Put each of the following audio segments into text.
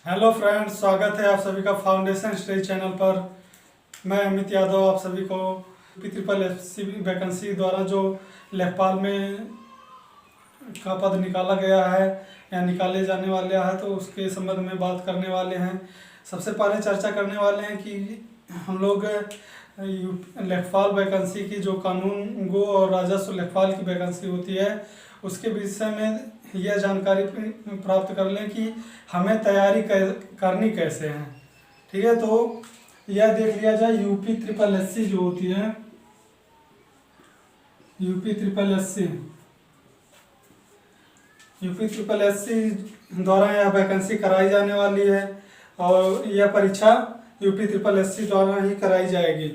Hello friends, स्वागत है आप सभी का फाउंडेशन स्टडी चैनल पर। मैं अमित यादव आप सभी को PSSSC वैकेंसी द्वारा जो लेखपाल में का पद निकाला गया है या निकाले जाने वाले है तो उसके संबंध में बात करने वाले हैं। सबसे पहले चर्चा करने वाले हैं कि हम लोग लेखपाल वैकेंसी की जो कानून गो और राजस्व लेखपाल की वैकेंसी होती है उसके विषय में यह जानकारी प्राप्त कर लें कि हमें तैयारी करनी कैसे है। ठीक है, तो यह देख लिया जाए UPSSC जो होती है, UPSSC द्वारा यह वैकेंसी कराई जाने वाली है और यह परीक्षा UPSSC द्वारा ही कराई जाएगी।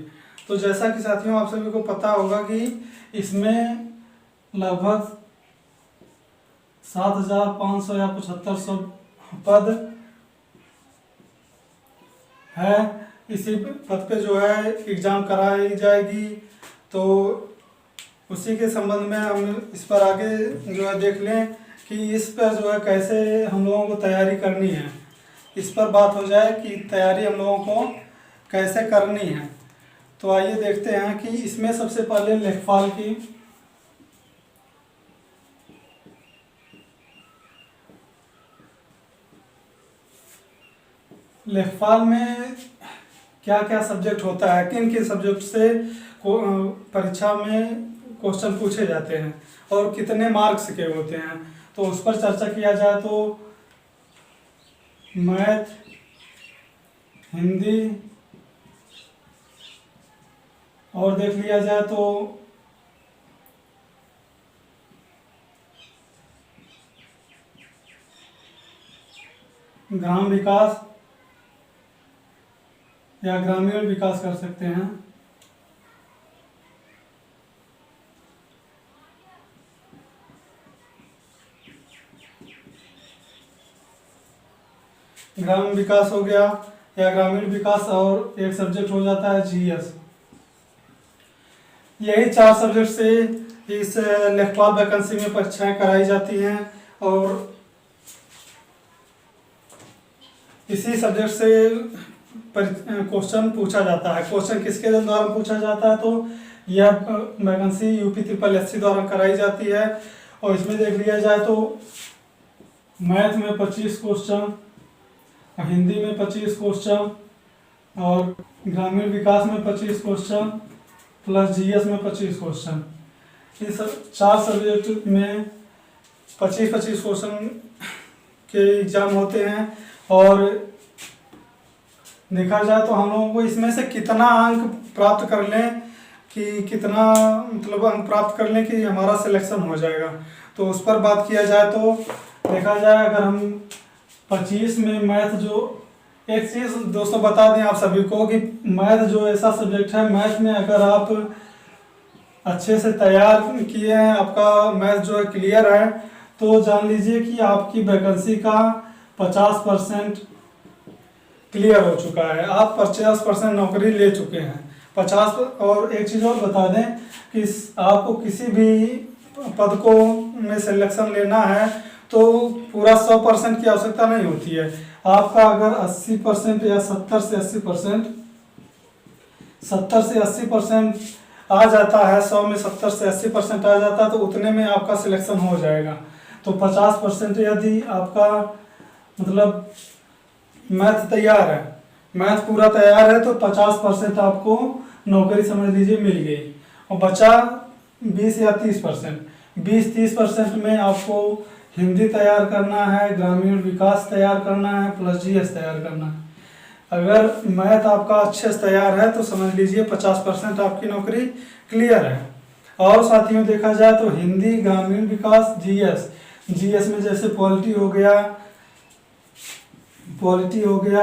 तो जैसा कि साथियों आप सभी को पता होगा कि इसमें लगभग 7,500 या 7,500 पद है। इसी पद पे जो है एग्ज़ाम कराई जाएगी। तो उसी के संबंध में हम इस पर आगे जो है देख लें कि इस पर जो है कैसे हम लोगों को तैयारी करनी है। इस पर बात हो जाए कि तैयारी हम लोगों को कैसे करनी है। तो आइए देखते हैं कि इसमें सबसे पहले लेखपाल में क्या क्या सब्जेक्ट होता है, किन किन सब्जेक्ट से परीक्षा में क्वेश्चन पूछे जाते हैं और कितने मार्क्स के होते हैं। तो उस पर चर्चा किया जाए तो मैथ, हिंदी और देख लिया जाए तो ग्राम विकास या ग्रामीण विकास कर सकते हैं। ग्राम विकास हो गया या ग्रामीण विकास और एक सब्जेक्ट हो जाता है GS। यही 4 सब्जेक्ट से इस लेखपाल वैकेंसी में परीक्षाएं कराई जाती हैं और इसी सब्जेक्ट से क्वेश्चन पूछा जाता है। क्वेश्चन किसके द्वारा पूछा जाता है तो यह वैकेंसी UPSSC द्वारा कराई जाती है। और इसमें देख लिया जाए तो मैथ में 25 क्वेश्चन, हिंदी में 25 क्वेश्चन और ग्रामीण विकास में 25 क्वेश्चन प्लस GS में 25 क्वेश्चन। इस 4 सब्जेक्ट में 25-25 क्वेश्चन के एग्ज़ाम होते हैं। और देखा जाए तो हम लोगों को इसमें से कितना अंक प्राप्त कर लें कि कितना मतलब अंक प्राप्त कर लें कि हमारा सिलेक्शन हो जाएगा। तो उस पर बात किया जाए तो देखा जाए अगर हम 25 में मैथ, जो एक चीज़ दोस्तों बता दें आप सभी को कि मैथ जो ऐसा सब्जेक्ट है, मैथ में अगर आप अच्छे से तैयार किए हैं, आपका मैथ जो है क्लियर है, तो जान लीजिए कि आपकी वैकेंसी का 50% क्लियर हो चुका है। आप 50% नौकरी ले चुके हैं। 50। और एक चीज़ और बता दें कि आपको किसी भी पद को में सिलेक्शन लेना है तो पूरा 100% की आवश्यकता नहीं होती है। आपका अगर 80% या 70 से 80% आ जाता है, 100 में 70 से 80% आ जाता है तो उतने में आपका सिलेक्शन हो जाएगा। तो 50% यदि आपका मतलब मैथ तैयार है, मैथ पूरा तैयार है तो 50% आपको नौकरी समझ लीजिए मिल गई। और बचा 20 या 30%, 20-30% में आपको हिंदी तैयार करना है, ग्रामीण विकास तैयार करना है प्लस GS तैयार करना है। अगर मैथ आपका अच्छे से तैयार है तो समझ लीजिए 50% आपकी नौकरी क्लियर है। और साथियों देखा जाए तो हिंदी, ग्रामीण विकास, GS में जैसे पॉलिटी हो गया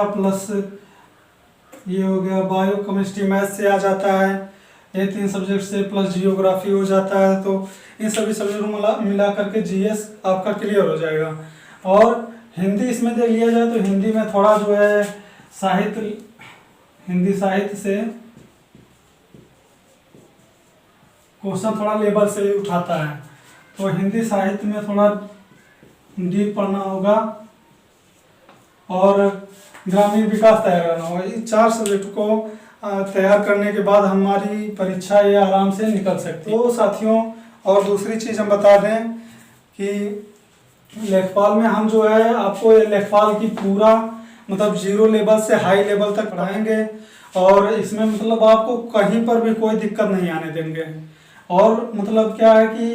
प्लस ये हो गया बायो, केमिस्ट्री, मैथ से आ जाता है। ये 3 सब्जेक्ट से प्लस जियोग्राफी हो जाता है। तो इन सभी सब्जेक्ट को मिला करके GS आपका क्लियर हो जाएगा। और हिंदी इसमें देख लिया जाए तो हिंदी में थोड़ा जो है हिंदी साहित्य से क्वेश्चन थोड़ा लेवल से उठाता है। तो हिंदी साहित्य में थोड़ा डीप पढ़ना होगा। और ग्रामीण विकास तैयार करना होगा। इस 4 सब्जेक्ट को तैयार करने के बाद हमारी परीक्षा ये आराम से निकल सकती है। तो साथियों, और दूसरी चीज़ हम बता दें कि लेखपाल में हम जो है आपको ये लेखपाल की पूरा मतलब 0 लेवल से हाई लेवल तक पढ़ाएंगे, और इसमें मतलब आपको कहीं पर भी कोई दिक्कत नहीं आने देंगे। और मतलब क्या है कि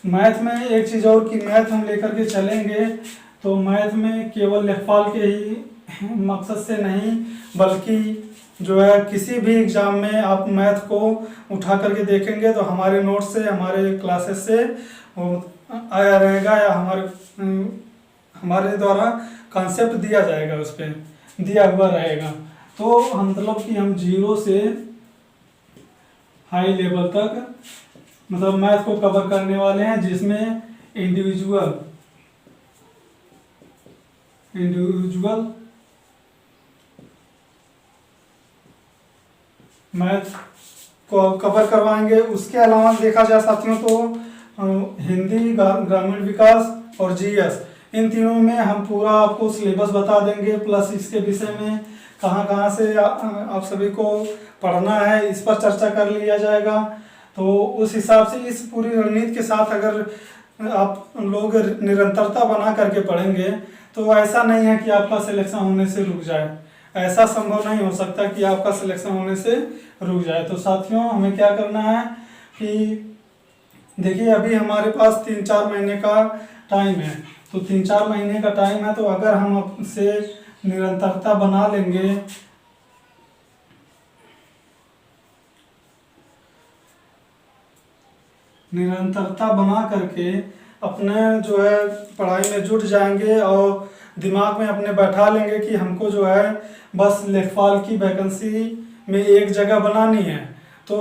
मैथ में एक चीज़ और, कि मैथ हम लेकर के चलेंगे तो मैथ में केवल लेखपाल के ही मकसद से नहीं, बल्कि जो है किसी भी एग्ज़ाम में आप मैथ को उठा करके देखेंगे तो हमारे नोट्स से, हमारे क्लासेस से वो आया रहेगा, या हमारे द्वारा कॉन्सेप्ट दिया जाएगा, उस पर दिया हुआ रहेगा। तो मतलब कि हम 0 से हाई लेवल तक मतलब मैथ को कवर करने वाले हैं, जिसमें इंडिविजुअल मैथ को कवर करवाएंगे। उसके अलावा देखा जाए साथियों तो हिंदी, ग्रामीण विकास और जीएस, इन तीनों में हम पूरा आपको सिलेबस बता देंगे, प्लस इसके विषय में कहाँ कहाँ से आप सभी को पढ़ना है इस पर चर्चा कर लिया जाएगा। तो उस हिसाब से इस पूरी रणनीति के साथ अगर आप लोग निरंतरता बना करके पढ़ेंगे तो ऐसा नहीं है कि आपका सिलेक्शन होने से रुक जाए। ऐसा संभव नहीं हो सकता कि आपका सिलेक्शन होने से रुक जाए। तो साथियों, हमें क्या करना है कि देखिए, अभी हमारे पास 3-4 महीने का टाइम है। तो 3-4 महीने का टाइम है, तो अगर हम आपसे निरंतरता बना लेंगे, निरंतरता बना करके अपने जो है पढ़ाई में जुट जाएंगे और दिमाग में अपने बैठा लेंगे कि हमको जो है बस लेखपाल की वैकेंसी में एक जगह बनानी है, तो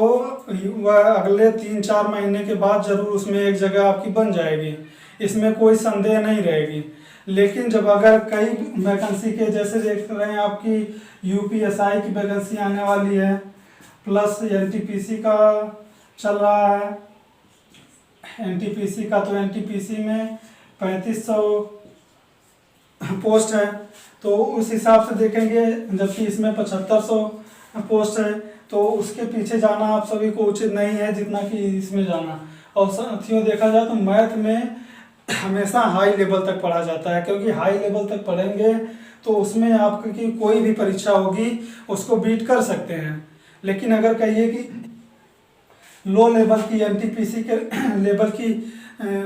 वह अगले 3-4 महीने के बाद जरूर उसमें एक जगह आपकी बन जाएगी, इसमें कोई संदेह नहीं रहेगी। लेकिन जब अगर कई वैकेंसी के, जैसे देख रहे हैं आपकी यूपीएसआई की वैकेंसी आने वाली है, प्लस एनटीपीसी का चल रहा है, एनटीपीसी का, तो एनटीपीसी में 3500 पोस्ट है, तो उस हिसाब से देखेंगे, जबकि इसमें 7500 पोस्ट है, तो उसके पीछे जाना आप सभी को उचित नहीं है जितना कि इसमें जाना। और साथियों, देखा जाए तो मैथ में हमेशा हाई लेवल तक पढ़ा जाता है, क्योंकि हाई लेवल तक पढ़ेंगे तो उसमें आपकी कोई भी परीक्षा होगी उसको बीट कर सकते हैं। लेकिन अगर कहिए कि लो लेवल की, एनटीपीसी के लेवल की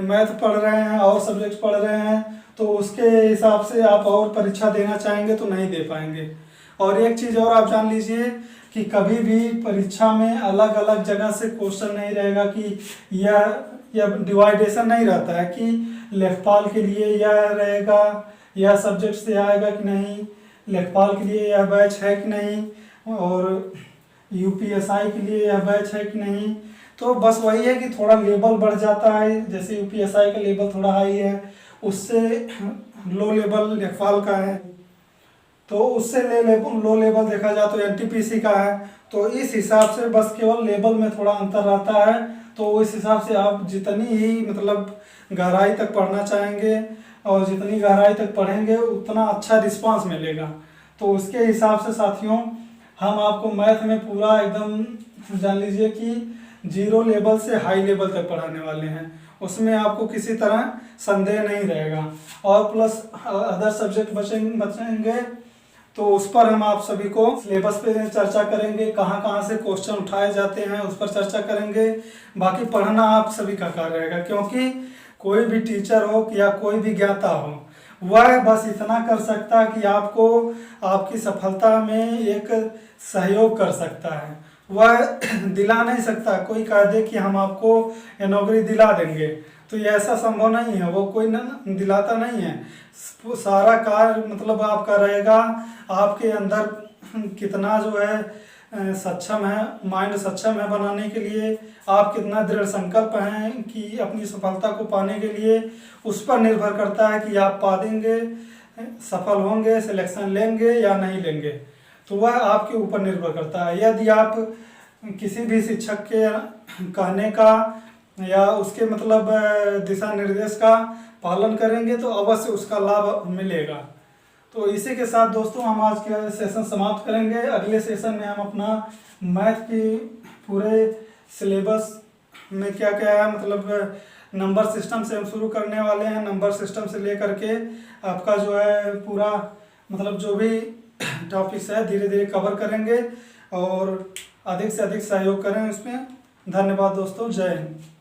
मैथ पढ़ रहे हैं और सब्जेक्ट पढ़ रहे हैं, तो उसके हिसाब से आप और परीक्षा देना चाहेंगे तो नहीं दे पाएंगे। और एक चीज़ और आप जान लीजिए कि कभी भी परीक्षा में अलग अलग जगह से क्वेश्चन नहीं रहेगा, कि यह डिवाइडेशन नहीं रहता है कि लेखपाल के लिए यह रहेगा, यह सब्जेक्ट से आएगा कि नहीं, लेखपाल के लिए यह बैच है कि नहीं, और यूपीएसआई के लिए यह बैच है कि नहीं। तो बस वही है कि थोड़ा लेवल बढ़ जाता है, जैसे यूपीएसआई का लेवल थोड़ा हाई है, उससे लो लेवल लेखपाल का है, तो उससे लो लेवल देखा जाए तो एनटीपीसी का है। तो इस हिसाब से बस केवल लेवल में थोड़ा अंतर रहता है। तो इस हिसाब से आप जितनी ही मतलब गहराई तक पढ़ना चाहेंगे और जितनी गहराई तक पढ़ेंगे उतना अच्छा रिस्पांस मिलेगा। तो उसके हिसाब से साथियों, हम आपको मैथ में पूरा एकदम जान लीजिए कि 0 लेवल से हाई लेवल तक पढ़ाने वाले हैं, उसमें आपको किसी तरह संदेह नहीं रहेगा। और प्लस अदर सब्जेक्ट बचेंगे तो उस पर हम आप सभी को सिलेबस पे चर्चा करेंगे, कहाँ कहाँ से क्वेश्चन उठाए जाते हैं उस पर चर्चा करेंगे। बाकी पढ़ना आप सभी का कार्य रहेगा, क्योंकि कोई भी टीचर हो या कोई भी ज्ञाता हो, वह बस इतना कर सकता है कि आपको आपकी सफलता में एक सहयोग कर सकता है, वह दिला नहीं सकता। कोई कह दे कि हम आपको ये नौकरी दिला देंगे, तो ये ऐसा संभव नहीं है, वो कोई दिलाता नहीं है। सारा कार्य मतलब आपका रहेगा, आपके अंदर कितना जो है सक्षम है, माइंड सक्षम है बनाने के लिए, आप कितना दृढ़ संकल्प हैं कि अपनी सफलता को पाने के लिए, उस पर निर्भर करता है कि आप पा देंगे, सफल होंगे, सिलेक्शन लेंगे या नहीं लेंगे। तो वह आपके ऊपर निर्भर करता है। यदि आप किसी भी शिक्षक के कहने का या उसके मतलब दिशा निर्देश का पालन करेंगे तो अवश्य उसका लाभ मिलेगा। तो इसी के साथ दोस्तों हम आज का सेशन समाप्त करेंगे। अगले सेशन में हम अपना मैथ की पूरे सिलेबस में क्या क्या है, मतलब नंबर सिस्टम से हम शुरू करने वाले हैं। नंबर सिस्टम से लेकर के आपका जो है पूरा मतलब जो भी टॉपिक्स है धीरे धीरे कवर करेंगे और अधिक से अधिक सहयोग करें इसमें। धन्यवाद दोस्तों, जय हिंद।